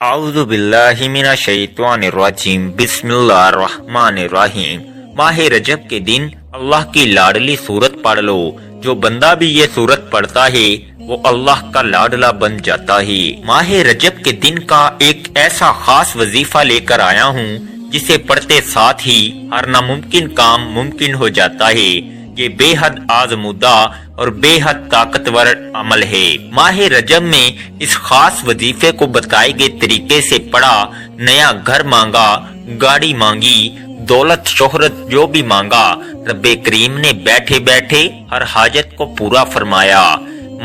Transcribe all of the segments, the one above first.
اعوذ باللہ من الشیطان الرجیم بسم اللہ الرحمن الرحیم۔ ماہ رجب کے دن اللہ کی لاڈلی سورت پڑھ لو۔ جو بندہ بھی یہ سورت پڑھتا ہے وہ اللہ کا لاڈلا بن جاتا ہے۔ ماہ رجب کے دن کا ایک ایسا خاص وظیفہ لے کر آیا ہوں جسے پڑھتے ساتھ ہی ہر ناممکن کام ممکن ہو جاتا ہے۔ یہ بے حد آزمودہ اور بے حد طاقتور عمل ہے۔ ماہ رجب میں اس خاص وظیفے کو بتائے گئے طریقے سے پڑھا، نیا گھر مانگا، گاڑی مانگی، دولت شہرت جو بھی مانگا، رب کریم نے بیٹھے بیٹھے ہر حاجت کو پورا فرمایا۔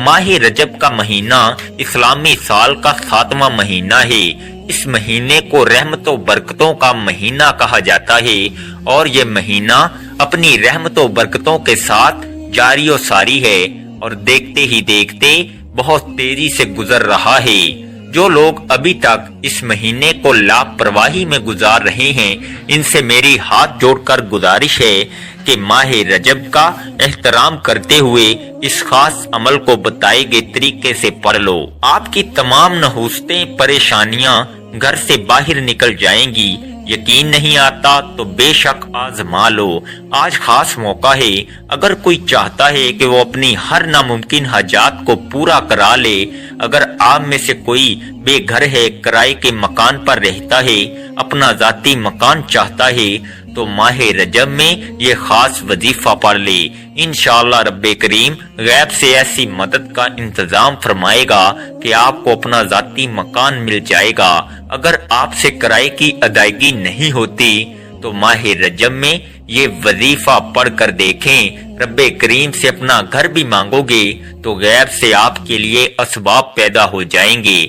ماہ رجب کا مہینہ اسلامی سال کا 7واں مہینہ ہے۔ اس مہینے کو رحمت و برکتوں کا مہینہ کہا جاتا ہے اور یہ مہینہ اپنی رحمت و برکتوں کے ساتھ جاری و ساری ہے اور دیکھتے ہی دیکھتے بہت تیزی سے گزر رہا ہے۔ جو لوگ ابھی تک اس مہینے کو لاپرواہی میں گزار رہے ہیں ان سے میری ہاتھ جوڑ کر گزارش ہے کہ ماہ رجب کا احترام کرتے ہوئے اس خاص عمل کو بتائے گئے طریقے سے پڑھ لو۔ آپ کی تمام نحوستیں پریشانیاں گھر سے باہر نکل جائیں گی۔ یقین نہیں آتا تو بے شک آزما لو۔ آج خاص موقع ہے، اگر کوئی چاہتا ہے کہ وہ اپنی ہر ناممکن حاجات کو پورا کرا لے، اگر آپ میں سے کوئی بے گھر ہے، کرائے کے مکان پر رہتا ہے، اپنا ذاتی مکان چاہتا ہے تو ماہ رجب میں یہ خاص وظیفہ پڑھ لے۔ انشاءاللہ رب کریم غیب سے ایسی مدد کا انتظام فرمائے گا کہ آپ کو اپنا ذاتی مکان مل جائے گا۔ اگر آپ سے کرائے کی ادائیگی نہیں ہوتی تو ماہ رجب میں یہ وظیفہ پڑھ کر دیکھیں، رب کریم سے اپنا گھر بھی مانگو گے تو غیب سے آپ کے لیے اسباب پیدا ہو جائیں گے۔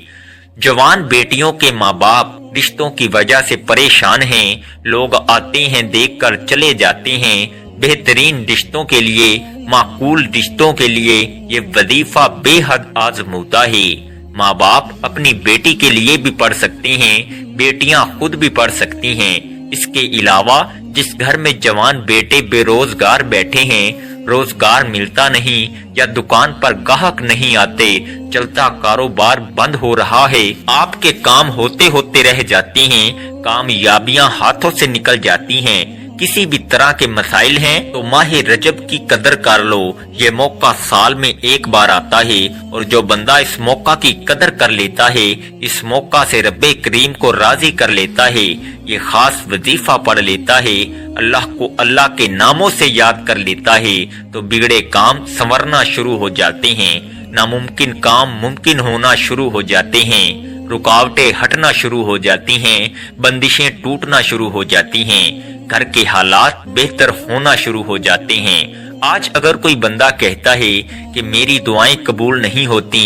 جوان بیٹیوں کے ماں باپ رشتوں کی وجہ سے پریشان ہیں، لوگ آتے ہیں دیکھ کر چلے جاتے ہیں۔ بہترین رشتوں کے لیے، معقول رشتوں کے لیے یہ وظیفہ بے حد آزمودہ ہے۔ ماں باپ اپنی بیٹی کے لیے بھی پڑھ سکتے ہیں، بیٹیاں خود بھی پڑھ سکتی ہیں۔ اس کے علاوہ جس گھر میں جوان بیٹے بے روزگار بیٹھے ہیں، روزگار ملتا نہیں یا دکان پر گاہک نہیں آتے، چلتا کاروبار بند ہو رہا ہے، آپ کے کام ہوتے ہوتے رہ جاتے ہیں، کامیابیاں ہاتھوں سے نکل جاتی ہیں، کسی بھی طرح کے مسائل ہیں تو ماہ رجب کی قدر کر لو۔ یہ موقع سال میں ایک بار آتا ہے اور جو بندہ اس موقع کی قدر کر لیتا ہے، اس موقع سے رب کریم کو راضی کر لیتا ہے، یہ خاص وظیفہ پڑھ لیتا ہے، اللہ کو اللہ کے ناموں سے یاد کر لیتا ہے تو بگڑے کام سنورنا شروع ہو جاتے ہیں، ناممکن کام ممکن ہونا شروع ہو جاتے ہیں، رکاوٹیں ہٹنا شروع ہو جاتی ہیں، بندشیں ٹوٹنا شروع ہو جاتی ہیں، گھر کے حالات بہتر ہونا شروع ہو جاتے ہیں۔ آج اگر کوئی بندہ کہتا ہے کہ میری دعائیں قبول نہیں ہوتی،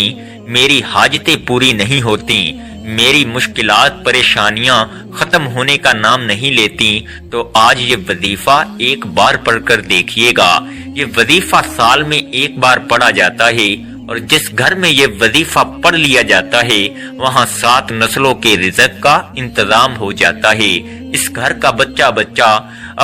میری حاجتیں پوری نہیں ہوتی، میری مشکلات پریشانیاں ختم ہونے کا نام نہیں لیتی، تو آج یہ وظیفہ ایک بار پڑھ کر دیکھیے گا۔ یہ وظیفہ سال میں ایک بار پڑھا جاتا ہے اور جس گھر میں یہ وظیفہ پڑھ لیا جاتا ہے وہاں 7 نسلوں کے رزق کا انتظام ہو جاتا ہے۔ اس گھر کا بچہ بچہ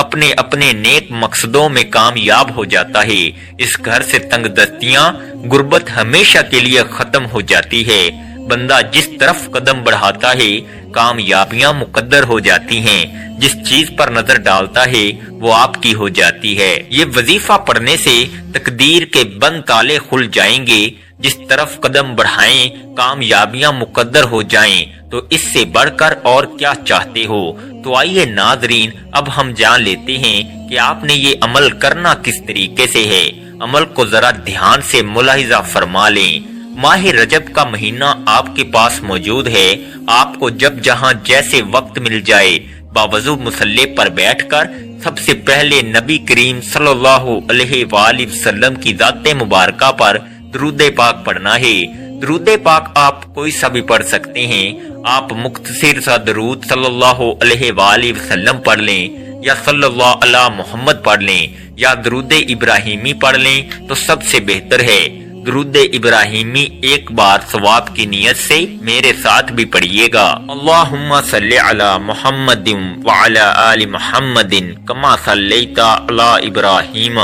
اپنے اپنے نیک مقصدوں میں کامیاب ہو جاتا ہے۔ اس گھر سے تنگ دستیاں، غربت ہمیشہ کے لیے ختم ہو جاتی ہے۔ بندہ جس طرف قدم بڑھاتا ہے کامیابیاں مقدر ہو جاتی ہیں، جس چیز پر نظر ڈالتا ہے وہ آپ کی ہو جاتی ہے۔ یہ وظیفہ پڑھنے سے تقدیر کے بند تالے کھل جائیں گے، جس طرف قدم بڑھائیں کامیابیاں مقدر ہو جائیں، تو اس سے بڑھ کر اور کیا چاہتے ہو۔ تو آئیے ناظرین اب ہم جان لیتے ہیں کہ آپ نے یہ عمل کرنا کس طریقے سے ہے۔ عمل کو ذرا دھیان سے ملاحظہ فرما لیں۔ ماہ رجب کا مہینہ آپ کے پاس موجود ہے، آپ کو جب جہاں جیسے وقت مل جائے باوضو مصلی پر بیٹھ کر سب سے پہلے نبی کریم صلی اللہ علیہ وآلہ وسلم کی ذات مبارکہ پر درود پاک پڑھنا ہے۔ درود پاک آپ کوئی سا بھی پڑھ سکتے ہیں، آپ مختصر سا درود صلی اللہ علیہ وآلہ وسلم پڑھ لیں یا صلی اللہ علی محمد پڑھ لیں یا درود ابراہیمی پڑھ لیں تو سب سے بہتر ہے۔ درود ابراہیمی ایک بار ثواب کی نیت سے میرے ساتھ بھی پڑھیے گا۔ اللہم صلی علی محمد وعلی آل محمد کما صلیت علی ابراہیم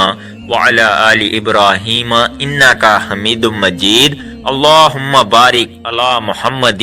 وعلی آل ابراہیم انکا حمید مجید۔ اللہم بارک علی محمد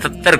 70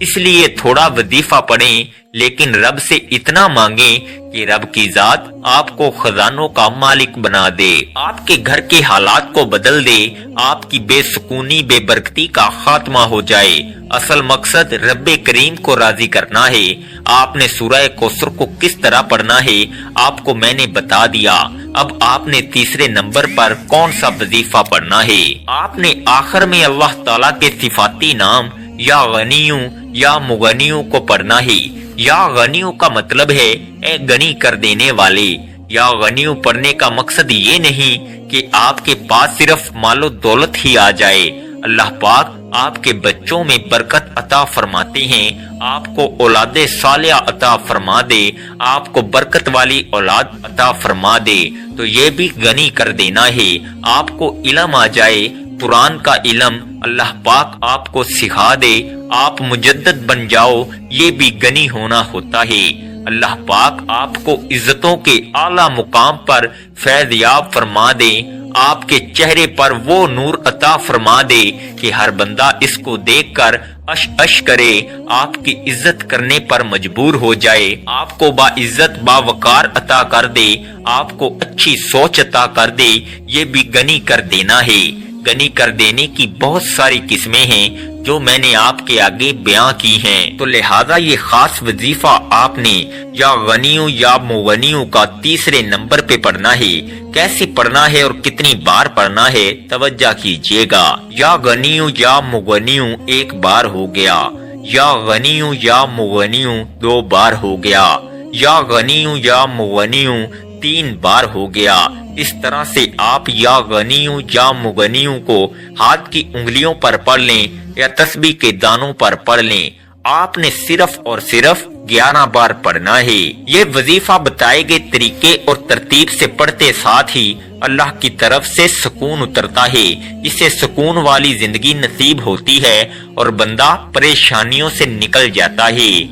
اس لیے تھوڑا وظیفہ پڑھیں لیکن رب سے اتنا مانگیں کہ رب کی ذات آپ کو خزانوں کا مالک بنا دے، آپ کے گھر کے حالات کو بدل دے، آپ کی بے سکونی بے برکتی کا خاتمہ ہو جائے۔ اصل مقصد رب کریم کو راضی کرنا ہے۔ آپ نے سورہ کوثر کو کس طرح پڑھنا ہے آپ کو میں نے بتا دیا۔ اب آپ نے تیسرے نمبر پر کون سا وظیفہ پڑھنا ہے؟ آپ نے آخر میں اللہ تعالیٰ کے صفاتی نام یا غنیوں یا مغنیوں کو پڑھنا ہے۔ یا غنیوں کا مطلب ہے اے غنی کر دینے والے۔ یا غنیوں پڑھنے کا مقصد یہ نہیں کہ آپ کے پاس صرف مال و دولت ہی آ جائے۔ اللہ پاک آپ کے بچوں میں برکت عطا فرماتے ہیں، آپ کو اولاد صالحہ عطا فرما دے، آپ کو برکت والی اولاد عطا فرما دے تو یہ بھی غنی کر دینا ہے۔ آپ کو علم آ جائے، قرآن کا علم اللہ پاک آپ کو سکھا دے، آپ مجدد بن جاؤ، یہ بھی غنی ہونا ہوتا ہے۔ اللہ پاک آپ کو عزتوں کے اعلیٰ مقام پر فیض یاب فرما دے، آپ کے چہرے پر وہ نور عطا فرما دے کہ ہر بندہ اس کو دیکھ کر اش اش کرے، آپ کی عزت کرنے پر مجبور ہو جائے، آپ کو با عزت با وقار عطا کر دے، آپ کو اچھی سوچ عطا کر دے، یہ بھی غنی کر دینا ہے۔ غنی کر دینے کی بہت ساری قسمیں ہیں جو میں نے آپ کے آگے بیان کی ہیں، تو لہذا یہ خاص وظیفہ آپ نے یا غنیوں یا مغنیوں کا تیسرے نمبر پہ پڑھنا ہے۔ کیسے پڑھنا ہے اور کتنی بار پڑھنا ہے توجہ کیجئے گا۔ یا غنیوں یا مغنیوں ایک بار ہو گیا، یا غنیوں یا مغنیوں دو بار ہو گیا، یا غنیوں یا مغنیوں تین بار ہو گیا۔ اس طرح سے آپ یا غنیوں یا مغنیوں کو ہاتھ کی انگلیوں پر پڑھ لیں یا تسبیح کے دانوں پر پڑھ لیں۔ آپ نے صرف اور صرف 11 بار پڑھنا ہے۔ یہ وظیفہ بتائے گئے طریقے اور ترتیب سے پڑھتے ساتھ ہی اللہ کی طرف سے سکون اترتا ہے، اسے سکون والی زندگی نصیب ہوتی ہے اور بندہ پریشانیوں سے نکل جاتا ہے،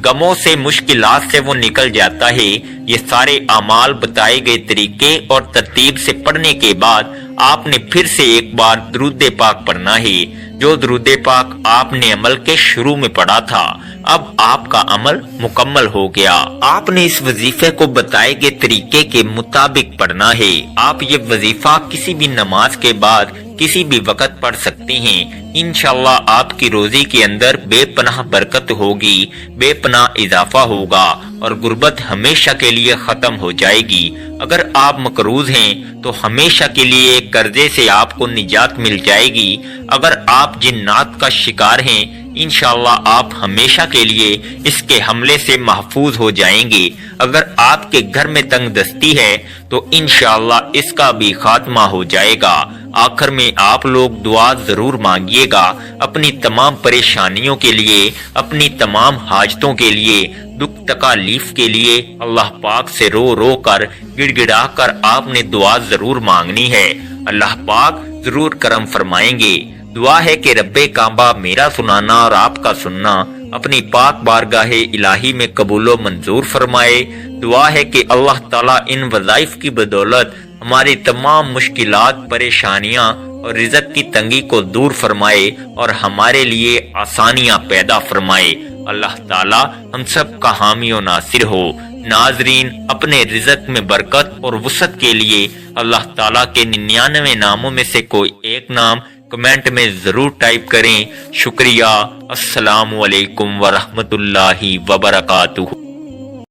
غموں سے مشکلات سے وہ نکل جاتا ہے۔ یہ سارے اعمال بتائے گئے طریقے اور ترتیب سے پڑھنے کے بعد آپ نے پھر سے ایک بار درود پاک پڑھنا ہے، جو درود پاک آپ نے عمل کے شروع میں پڑھا تھا۔ اب آپ کا عمل مکمل ہو گیا۔ آپ نے اس وظیفے کو بتائے گئے طریقے کے مطابق پڑھنا ہے۔ آپ یہ وظیفہ کسی بھی نماز کے بعد کسی بھی وقت پڑھ سکتے ہیں۔ انشاءاللہ آپ کی روزی کے اندر بے پناہ برکت ہوگی، بے پناہ اضافہ ہوگا اور غربت ہمیشہ کے لیے ختم ہو جائے گی۔ اگر آپ مقروض ہیں تو ہمیشہ کے لیے قرضے سے آپ کو نجات مل جائے گی۔ اگر آپ جنات کا شکار ہیں انشاءاللہ آپ ہمیشہ کے لیے اس کے حملے سے محفوظ ہو جائیں گے۔ اگر آپ کے گھر میں تنگ دستی ہے تو انشاءاللہ اس کا بھی خاتمہ ہو جائے گا۔ آخر میں آپ لوگ دعا ضرور مانگیے گا اپنی تمام پریشانیوں کے لیے، اپنی تمام حاجتوں کے لیے، دکھ تکالیف کے لیے۔ اللہ پاک سے رو رو کر گڑ گڑا کر آپ نے دعا ضرور مانگنی ہے، اللہ پاک ضرور کرم فرمائیں گے۔ دعا ہے کہ رب کعبہ میرا سنانا اور آپ کا سننا اپنی پاک بارگاہ الہی میں قبول و منظور فرمائے۔ دعا ہے کہ اللہ تعالیٰ ان وظائف کی بدولت ہماری تمام مشکلات، پریشانیاں اور رزق کی تنگی کو دور فرمائے اور ہمارے لیے آسانیاں پیدا فرمائے۔ اللہ تعالیٰ ہم سب کا حامی و ناصر ہو۔ ناظرین، اپنے رزق میں برکت اور وسعت کے لیے اللہ تعالیٰ کے 99 ناموں میں سے کوئی ایک نام کمنٹ میں ضرور ٹائپ کریں۔ شکریہ۔ السلام علیکم ورحمۃ اللہ وبرکاتہ۔